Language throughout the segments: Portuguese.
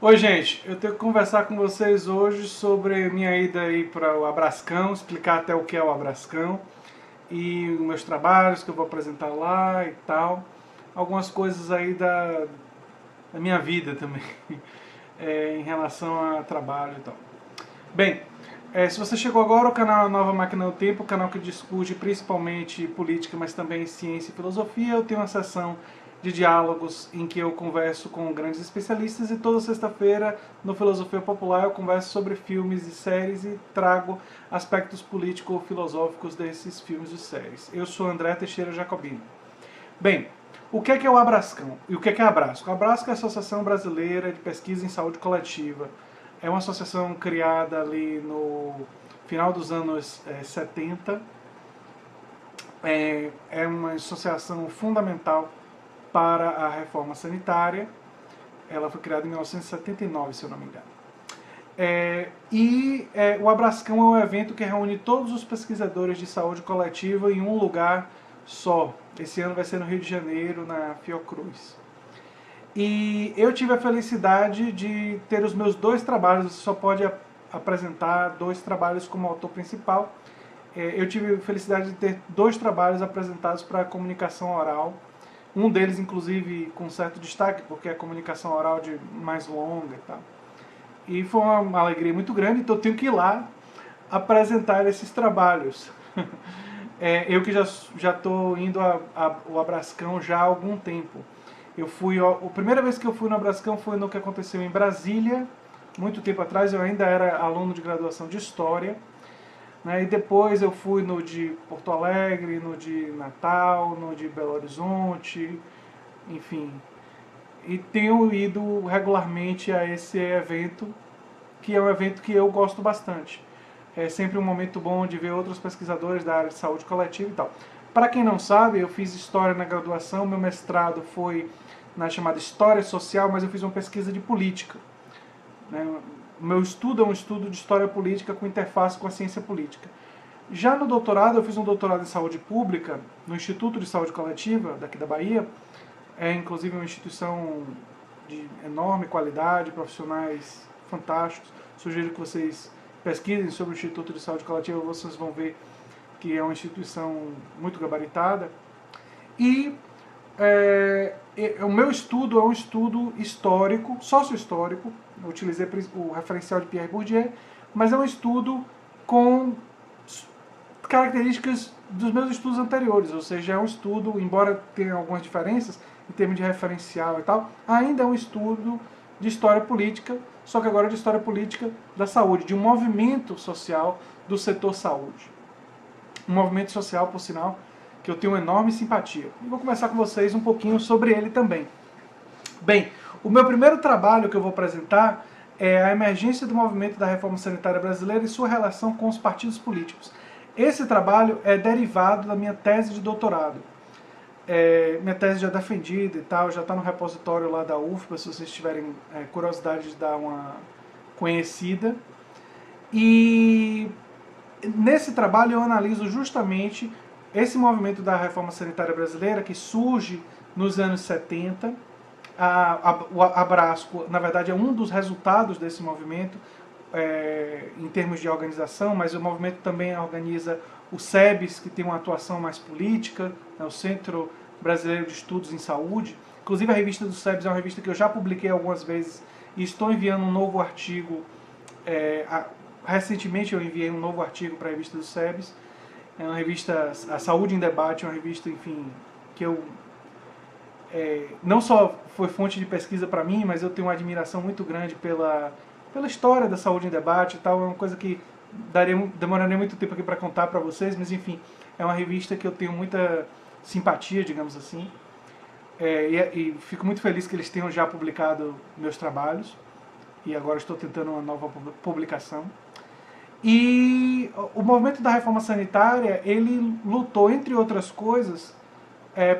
Oi, gente, eu tenho que conversar com vocês hoje sobre minha ida aí para o Abrascão, explicar até o que é o Abrascão e os meus trabalhos que eu vou apresentar lá e tal. Algumas coisas aí da minha vida também, em relação a trabalho e tal. Bem, se você chegou agora, o canal Nova Máquina do Tempo, o canal que discute principalmente política, mas também ciência e filosofia. Eu tenho uma sessão de diálogos em que eu converso com grandes especialistas e toda sexta-feira no Filosofia Popular eu converso sobre filmes e séries e trago aspectos político-filosóficos desses filmes e séries. Eu sou André Teixeira Jacobino. Bem, o que é o Abrascão e o que é a Abrasco? A Abrasco é a Associação Brasileira de Pesquisa em Saúde Coletiva. É uma associação criada ali no final dos anos 70. É uma associação fundamental para a reforma sanitária. Ela foi criada em 1979, se eu não me engano. O Abrascão é um evento que reúne todos os pesquisadores de saúde coletiva em um lugar só. Esse ano vai ser no Rio de Janeiro, na Fiocruz. E eu tive a felicidade de ter os meus dois trabalhos, você só pode apresentar dois trabalhos como autor principal. Eu tive a felicidade de ter dois trabalhos apresentados para a comunicação oral, um deles inclusive com certo destaque, porque é a comunicação oral de mais longa e tal. E foi uma alegria muito grande, então eu tenho que ir lá apresentar esses trabalhos. Eu que já estou indo ao Abrascão já há algum tempo. A primeira vez que eu fui no Abrascão foi no que aconteceu em Brasília, muito tempo atrás. Eu ainda era aluno de graduação de História, né? E depois eu fui no de Porto Alegre, no de Natal, no de Belo Horizonte, enfim. E tenho ido regularmente a esse evento, que é um evento que eu gosto bastante. É sempre um momento bom de ver outros pesquisadores da área de saúde coletiva e tal. Para quem não sabe, eu fiz História na graduação, meu mestrado foi na chamada História Social, mas eu fiz uma pesquisa de política. O meu estudo é um estudo de História Política com interface com a ciência política. Já no doutorado, eu fiz um doutorado em Saúde Pública, no Instituto de Saúde Coletiva, daqui da Bahia. É inclusive uma instituição de enorme qualidade, profissionais fantásticos. Sugiro que vocês pesquisem sobre o Instituto de Saúde Coletiva, vocês vão ver que é uma instituição muito gabaritada. E o meu estudo é um estudo histórico, sócio-histórico. Eu utilizei o referencial de Pierre Bourdieu, mas é um estudo com características dos meus estudos anteriores, ou seja, é um estudo, embora tenha algumas diferenças em termos de referencial e tal, ainda é um estudo de história política, só que agora de história política da saúde, de um movimento social do setor saúde. Um movimento social, por sinal, que eu tenho uma enorme simpatia. E vou conversar com vocês um pouquinho sobre ele também. Bem, o meu primeiro trabalho que eu vou apresentar é a emergência do movimento da reforma sanitária brasileira e sua relação com os partidos políticos. Esse trabalho é derivado da minha tese de doutorado. Minha tese já é defendida e tal, já está no repositório lá da UFBA, se vocês tiverem curiosidade de dar uma conhecida. E nesse trabalho eu analiso justamente esse movimento da reforma sanitária brasileira que surge nos anos 70. O Abrasco, na verdade, é um dos resultados desse movimento em termos de organização, mas o movimento também organiza o SEBS, que tem uma atuação mais política, o Centro Brasileiro de Estudos em Saúde. Inclusive a revista do SEBS é uma revista que eu já publiquei algumas vezes e estou enviando um novo artigo. Recentemente eu enviei um novo artigo para a revista do SEBS. É uma revista, a Saúde em Debate, é uma revista, enfim, que eu não só foi fonte de pesquisa para mim, mas eu tenho uma admiração muito grande pela história da saúde em debate e tal. É uma coisa que demoraria muito tempo aqui para contar para vocês, mas enfim, é uma revista que eu tenho muita simpatia, digamos assim. E fico muito feliz que eles tenham já publicado meus trabalhos e agora estou tentando uma nova publicação. E o movimento da reforma sanitária, ele lutou, entre outras coisas,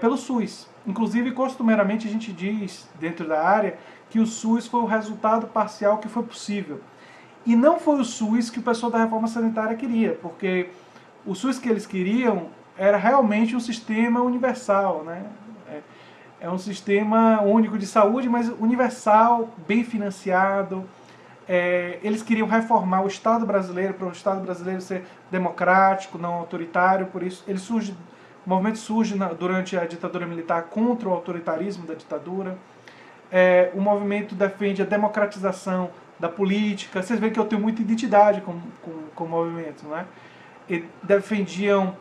pelo SUS. Inclusive, costumeiramente, a gente diz, dentro da área, que o SUS foi o resultado parcial que foi possível. E não foi o SUS que o pessoal da reforma sanitária queria, porque o SUS que eles queriam era realmente um sistema universal, né? É um sistema único de saúde, mas universal, bem financiado. Eles queriam reformar o Estado brasileiro, para o Estado brasileiro ser democrático, não autoritário, por isso o movimento surge durante a ditadura militar contra o autoritarismo da ditadura. O movimento defende a democratização da política. Vocês veem que eu tenho muita identidade com o movimento, né? E defendiam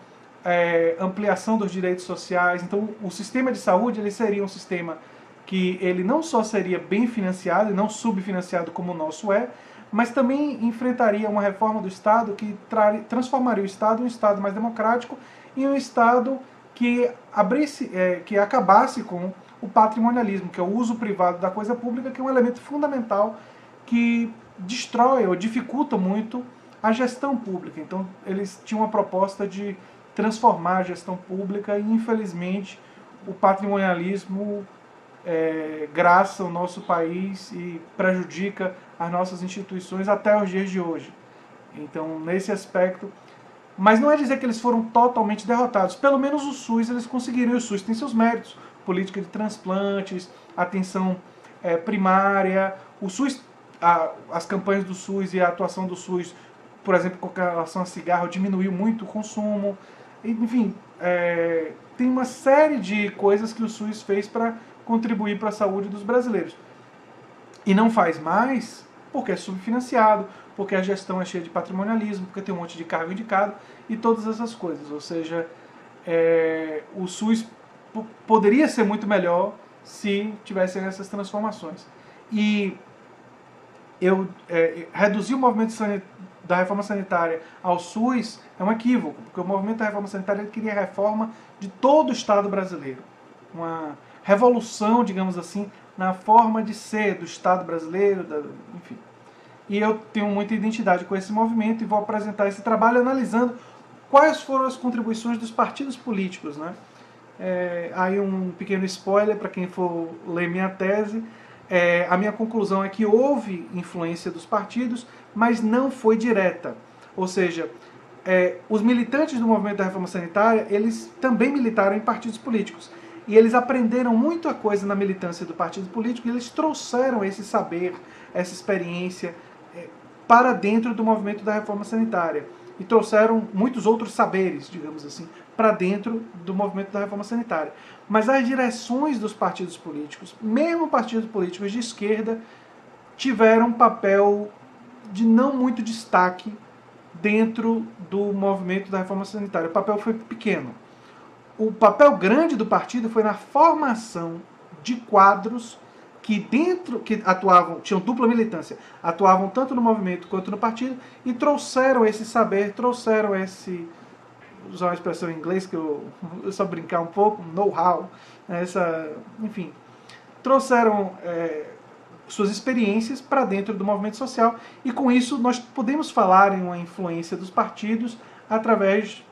ampliação dos direitos sociais. Então, o sistema de saúde ele seria um sistema que ele não só seria bem financiado e não subfinanciado como o nosso mas também enfrentaria uma reforma do Estado que transformaria o Estado em um Estado mais democrático e um Estado que acabasse com o patrimonialismo, que é o uso privado da coisa pública, que é um elemento fundamental que destrói ou dificulta muito a gestão pública. Então, eles tinham uma proposta de transformar a gestão pública e, infelizmente, o patrimonialismo graça o nosso país e prejudica as nossas instituições até os dias de hoje. Então, nesse aspecto... Mas não é dizer que eles foram totalmente derrotados. Pelo menos o SUS, eles conseguiram. O SUS tem seus méritos. Política de transplantes, atenção primária. O SUS, as campanhas do SUS e a atuação do SUS, por exemplo, com relação a cigarro, diminuiu muito o consumo. Enfim, tem uma série de coisas que o SUS fez para contribuir para a saúde dos brasileiros. E não faz mais porque é subfinanciado, porque a gestão é cheia de patrimonialismo, porque tem um monte de cargo indicado e todas essas coisas. Ou seja, o SUS poderia ser muito melhor se tivessem essas transformações. E reduzir o movimento da reforma sanitária ao SUS é um equívoco, porque o movimento da reforma sanitária queria a reforma de todo o Estado brasileiro. Uma revolução, digamos assim, na forma de ser do Estado brasileiro, enfim. E eu tenho muita identidade com esse movimento e vou apresentar esse trabalho analisando quais foram as contribuições dos partidos políticos, né? Aí um pequeno spoiler para quem for ler minha tese. A minha conclusão é que houve influência dos partidos, mas não foi direta. Ou seja, os militantes do movimento da reforma sanitária, eles também militaram em partidos políticos. E eles aprenderam muita coisa na militância do partido político e eles trouxeram esse saber, essa experiência para dentro do movimento da reforma sanitária. E trouxeram muitos outros saberes, digamos assim, para dentro do movimento da reforma sanitária. Mas as direções dos partidos políticos, mesmo partidos políticos de esquerda, tiveram um papel de não muito destaque dentro do movimento da reforma sanitária. O papel foi pequeno. O papel grande do partido foi na formação de quadros que tinham dupla militância, atuavam tanto no movimento quanto no partido e trouxeram esse saber, usar uma expressão em inglês que eu só brincar um pouco, know-how, enfim, trouxeram suas experiências para dentro do movimento social e com isso nós podemos falar em uma influência dos partidos através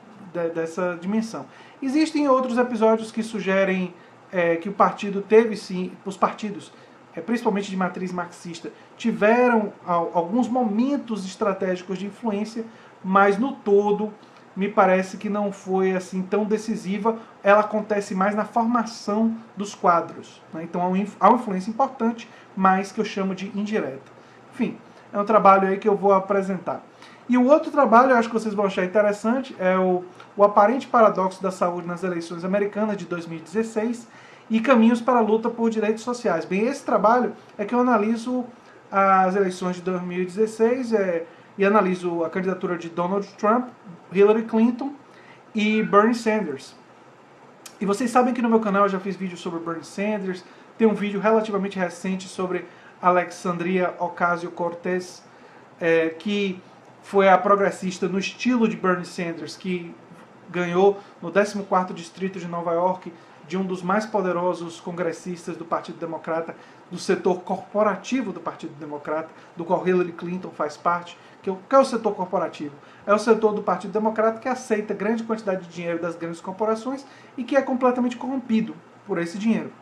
dessa dimensão. Existem outros episódios que sugerem que o partido teve sim, os partidos, principalmente de matriz marxista, tiveram alguns momentos estratégicos de influência, mas no todo me parece que não foi assim tão decisiva. Ela acontece mais na formação dos quadros, né? Então há uma influência importante, mas que eu chamo de indireta. Enfim, é um trabalho aí que eu vou apresentar. E o outro trabalho, eu acho que vocês vão achar interessante, é o aparente paradoxo da saúde nas eleições americanas de 2016 e caminhos para a luta por direitos sociais. Bem, esse trabalho é que eu analiso as eleições de 2016 e analiso a candidatura de Donald Trump, Hillary Clinton e Bernie Sanders. E vocês sabem que no meu canal eu já fiz vídeos sobre Bernie Sanders, tem um vídeo relativamente recente sobre Alexandria Ocasio-Cortez, que foi a progressista no estilo de Bernie Sanders, que ganhou no 14º Distrito de Nova York, de um dos mais poderosos congressistas do Partido Democrata, do setor corporativo do Partido Democrata, do qual Hillary Clinton faz parte. Que é o setor corporativo? É o setor do Partido Democrata que aceita grande quantidade de dinheiro das grandes corporações e que é completamente corrompido por esse dinheiro.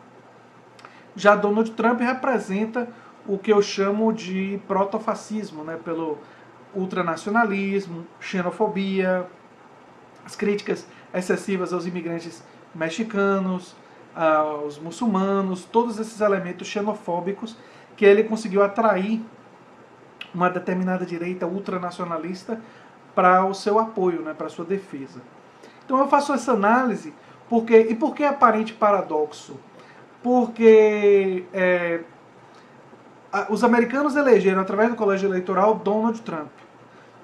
Já Donald Trump representa o que eu chamo de protofascismo, né, pelo ultranacionalismo, xenofobia, as críticas excessivas aos imigrantes mexicanos, os muçulmanos, todos esses elementos xenofóbicos que ele conseguiu atrair uma determinada direita ultranacionalista para o seu apoio, né, para a sua defesa. Então eu faço essa análise, e por que aparente paradoxo? Porque os americanos elegeram, através do colégio eleitoral, Donald Trump.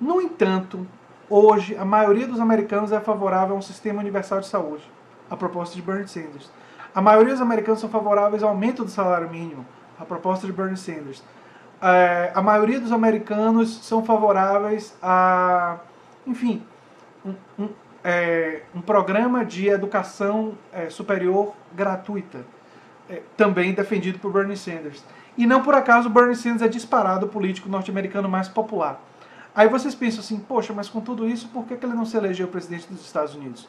No entanto, hoje, a maioria dos americanos é favorável a um sistema universal de saúde, a proposta de Bernie Sanders. A maioria dos americanos são favoráveis ao aumento do salário mínimo, a proposta de Bernie Sanders. A maioria dos americanos são favoráveis a, enfim, um programa de educação superior gratuita, também defendido por Bernie Sanders. E não por acaso Bernie Sanders é disparado o político norte-americano mais popular. Aí vocês pensam assim, poxa, mas com tudo isso, por que ele não se elegeu presidente dos Estados Unidos?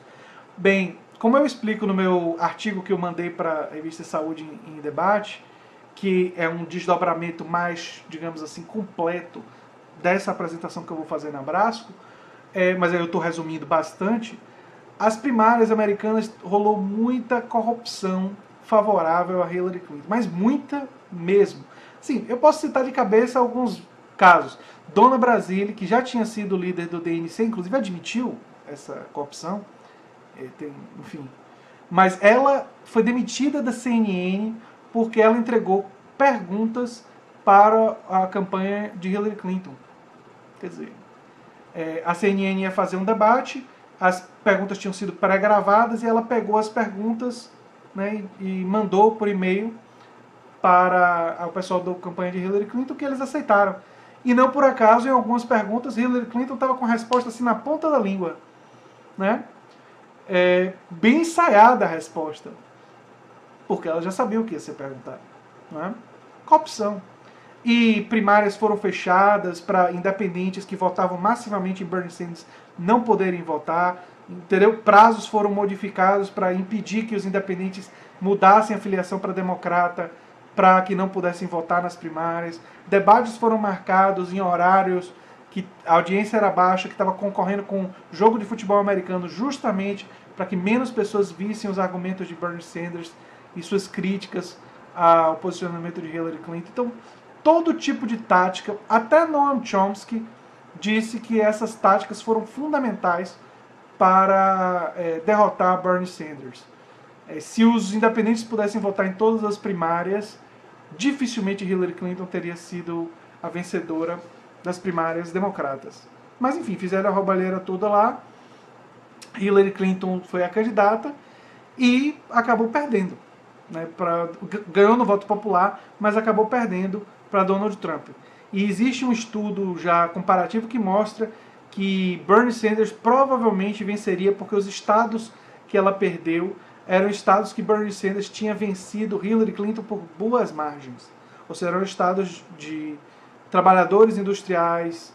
Bem, como eu explico no meu artigo que eu mandei para a revista Saúde em Debate, que é um desdobramento mais, digamos assim, completo dessa apresentação que eu vou fazer na Brasco, mas aí eu estou resumindo bastante, as primárias americanas rolou muita corrupção favorável a Hillary Clinton, mas muita mesmo. Sim, eu posso citar de cabeça alguns casos. Dona Brasile, que já tinha sido líder do DNC, inclusive admitiu essa corrupção, enfim. Mas ela foi demitida da CNN porque ela entregou perguntas para a campanha de Hillary Clinton. Quer dizer, a CNN ia fazer um debate, as perguntas tinham sido pré-gravadas e ela pegou as perguntas, né, e mandou por e-mail para o pessoal da campanha de Hillary Clinton, que eles aceitaram. E não por acaso, em algumas perguntas, Hillary Clinton estava com a resposta assim na ponta da língua, né? Bem ensaiada a resposta, porque ela já sabia o que ia ser perguntado, né? Corrupção. E primárias foram fechadas para independentes que votavam massivamente em Bernie Sanders não poderem votar, entendeu? Prazos foram modificados para impedir que os independentes mudassem a filiação para democrata, para que não pudessem votar nas primárias. Debates foram marcados em horários que a audiência era baixa, que estava concorrendo com jogo de futebol americano, justamente para que menos pessoas vissem os argumentos de Bernie Sanders e suas críticas ao posicionamento de Hillary Clinton. Então, todo tipo de tática, até Noam Chomsky disse que essas táticas foram fundamentais para derrotar Bernie Sanders. Se os independentes pudessem votar em todas as primárias, dificilmente Hillary Clinton teria sido a vencedora das primárias democratas. Mas enfim, fizeram a roubalheira toda lá, Hillary Clinton foi a candidata e acabou perdendo. Né, ganhou no voto popular, mas acabou perdendo para Donald Trump. E existe um estudo já comparativo que mostra que Bernie Sanders provavelmente venceria porque os estados que ela perdeu eram estados que Bernie Sanders tinha vencido Hillary Clinton por boas margens. Ou seja, eram estados de trabalhadores industriais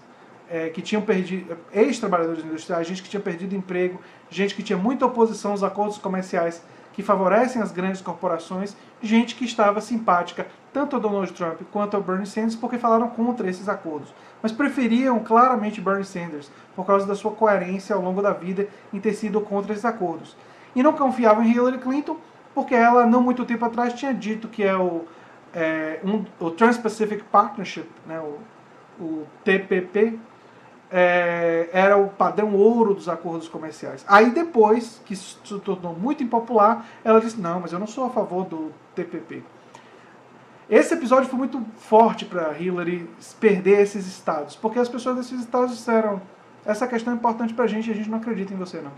que tinham perdido, ex-trabalhadores industriais, gente que tinha perdido emprego, gente que tinha muita oposição aos acordos comerciais que favorecem as grandes corporações, gente que estava simpática tanto ao Donald Trump quanto ao Bernie Sanders porque falaram contra esses acordos. Mas preferiam claramente Bernie Sanders por causa da sua coerência ao longo da vida em ter sido contra esses acordos. E não confiavam em Hillary Clinton porque ela, não muito tempo atrás, tinha dito que o Trans-Pacific Partnership, né, o TPP, era o padrão ouro dos acordos comerciais. Aí depois, que se tornou muito impopular, ela disse, não, mas eu não sou a favor do TPP. Esse episódio foi muito forte para Hillary perder esses estados, porque as pessoas desses estados disseram, essa questão é importante para a gente não acredita em você não.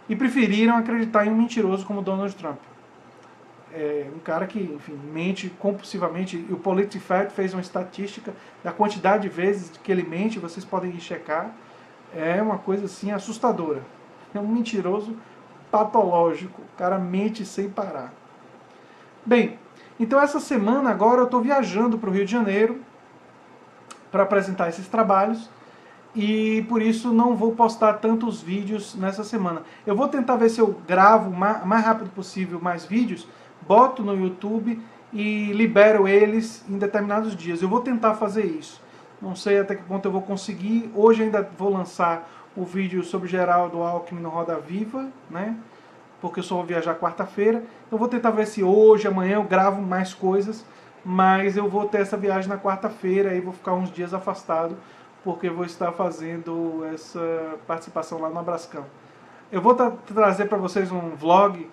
E preferiram acreditar em um mentiroso como Donald Trump. Um cara que, enfim, mente compulsivamente. E o PolitiFact fez uma estatística da quantidade de vezes que ele mente, vocês podem ir checar. É uma coisa assim assustadora. É um mentiroso patológico. O cara mente sem parar. Bem, então essa semana agora eu estou viajando para o Rio de Janeiro para apresentar esses trabalhos. E por isso não vou postar tantos vídeos nessa semana. Eu vou tentar ver se eu gravo o mais rápido possível mais vídeos, boto no YouTube e libero eles em determinados dias. Eu vou tentar fazer isso. Não sei até que ponto eu vou conseguir. Hoje ainda vou lançar o vídeo sobre Geraldo Alckmin no Roda Viva, né? porque eu só vou viajar quarta-feira. Então vou tentar ver se hoje, amanhã eu gravo mais coisas, mas eu vou ter essa viagem na quarta-feira e vou ficar uns dias afastado, porque eu vou estar fazendo essa participação lá no Abrascão. Eu vou trazer para vocês um vlog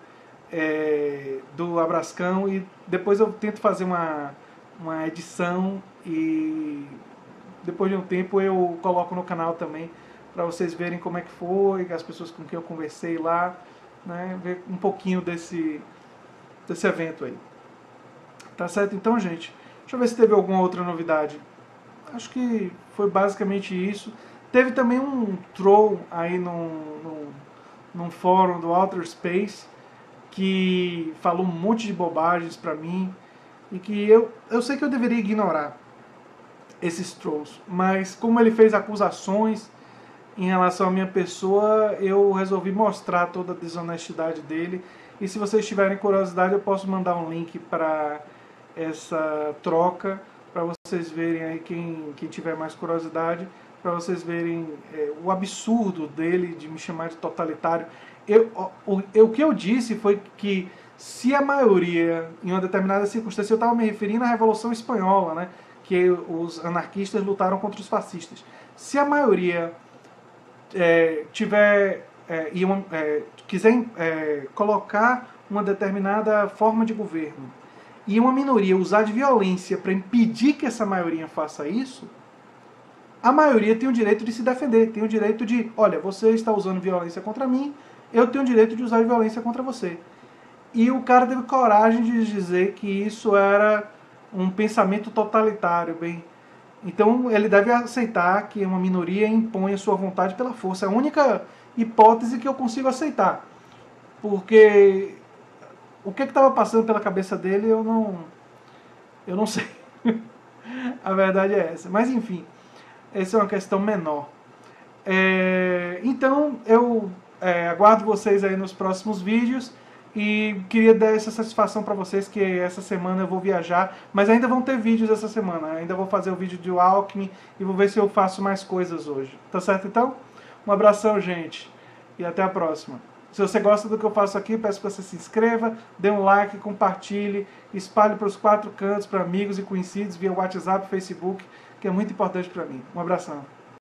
do Abrascão e depois eu tento fazer uma edição e depois de um tempo eu coloco no canal também para vocês verem como é que foi, as pessoas com quem eu conversei lá, né, ver um pouquinho desse evento aí. Tá certo então, gente? Deixa eu ver se teve alguma outra novidade. Acho que foi basicamente isso. Teve também um troll aí num fórum do Outer Space que falou um monte de bobagens pra mim e que eu sei que eu deveria ignorar esses trolls, mas como ele fez acusações em relação à minha pessoa, eu resolvi mostrar toda a desonestidade dele. E se vocês tiverem curiosidade, eu posso mandar um link para essa troca, para vocês verem aí, quem tiver mais curiosidade, para vocês verem o absurdo dele de me chamar de totalitário. O que eu disse foi que se a maioria, em uma determinada circunstância, eu estava me referindo à Revolução Espanhola, né, que os anarquistas lutaram contra os fascistas. Se a maioria quiser colocar uma determinada forma de governo e uma minoria usar de violência para impedir que essa maioria faça isso, a maioria tem o direito de se defender, tem o direito de, olha, você está usando violência contra mim, eu tenho o direito de usar violência contra você. E o cara teve coragem de dizer que isso era um pensamento totalitário, bem. Então ele deve aceitar que uma minoria impõe a sua vontade pela força. É a única hipótese que eu consigo aceitar. Porque o que estava passando pela cabeça dele eu não sei. A verdade é essa. Mas enfim, essa é uma questão menor. Então eu aguardo vocês aí nos próximos vídeos. E queria dar essa satisfação para vocês que essa semana eu vou viajar, mas ainda vão ter vídeos essa semana. Ainda vou fazer o vídeo do Alckmin e vou ver se eu faço mais coisas hoje. Tá certo então? Um abração, gente, e até a próxima. Se você gosta do que eu faço aqui, peço que você se inscreva, dê um like, compartilhe, espalhe para os 4 cantos, para amigos e conhecidos, via WhatsApp, Facebook, que é muito importante para mim. Um abração.